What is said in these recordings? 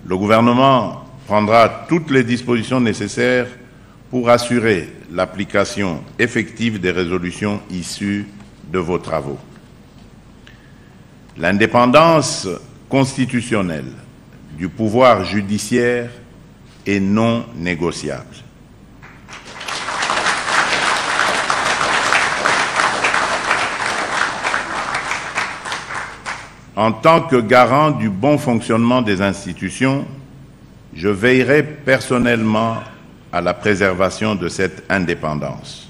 Le gouvernement prendra toutes les dispositions nécessaires pour assurer l'application effective des résolutions issues de vos travaux. L'indépendance constitutionnelle du pouvoir judiciaire est non négociable. En tant que garant du bon fonctionnement des institutions, je veillerai personnellement à la préservation de cette indépendance.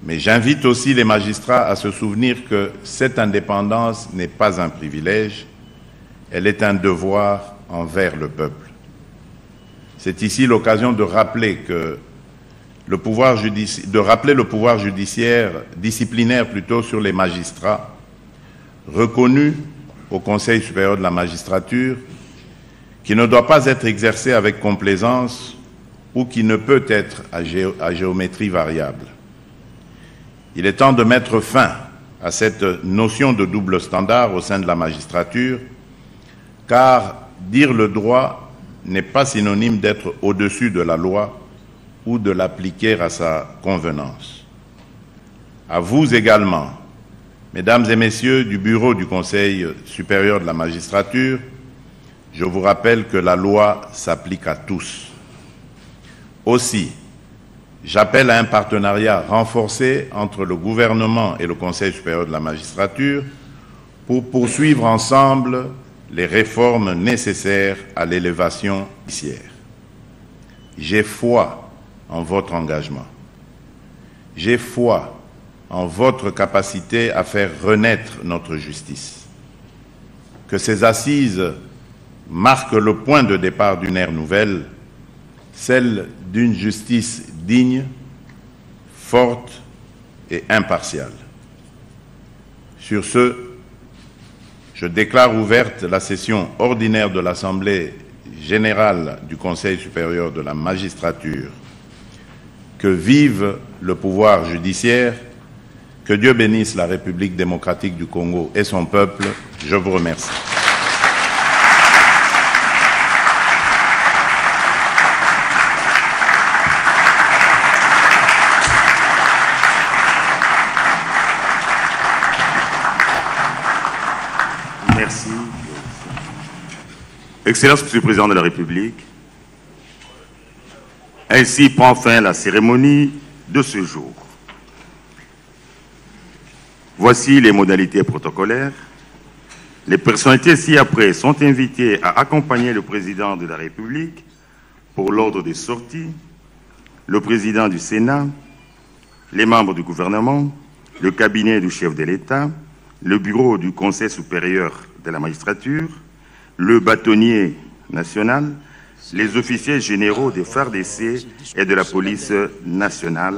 Mais j'invite aussi les magistrats à se souvenir que cette indépendance n'est pas un privilège, elle est un devoir envers le peuple. C'est ici l'occasion de rappeler le pouvoir judiciaire, disciplinaire plutôt, sur les magistrats, reconnu au Conseil supérieur de la magistrature, qui ne doit pas être exercé avec complaisance ou qui ne peut être à géométrie variable. Il est temps de mettre fin à cette notion de double standard au sein de la magistrature, car dire le droit n'est pas synonyme d'être au-dessus de la loi ou de l'appliquer à sa convenance. À vous également, Mesdames et Messieurs du Bureau du Conseil supérieur de la magistrature, je vous rappelle que la loi s'applique à tous. Aussi, j'appelle à un partenariat renforcé entre le gouvernement et le Conseil supérieur de la magistrature pour poursuivre ensemble les réformes nécessaires à l'élévation judiciaire. J'ai foi en votre engagement. J'ai foi en votre capacité à faire renaître notre justice. Que ces assises marquent le point de départ d'une ère nouvelle, celle d'une justice digne, forte et impartiale. Sur ce, je déclare ouverte la session ordinaire de l'Assemblée générale du Conseil supérieur de la magistrature. Que vive le pouvoir judiciaire. Que Dieu bénisse la République démocratique du Congo et son peuple. Je vous remercie. Merci. Excellence, Monsieur le Président de la République, ainsi prend fin la cérémonie de ce jour. Voici les modalités protocolaires. Les personnalités ci-après sont invitées à accompagner le Président de la République pour l'ordre des sorties, le Président du Sénat, les membres du gouvernement, le cabinet du chef de l'État, le bureau du Conseil supérieur de la magistrature, le bâtonnier national, les officiers généraux des FARDC et de la police nationale.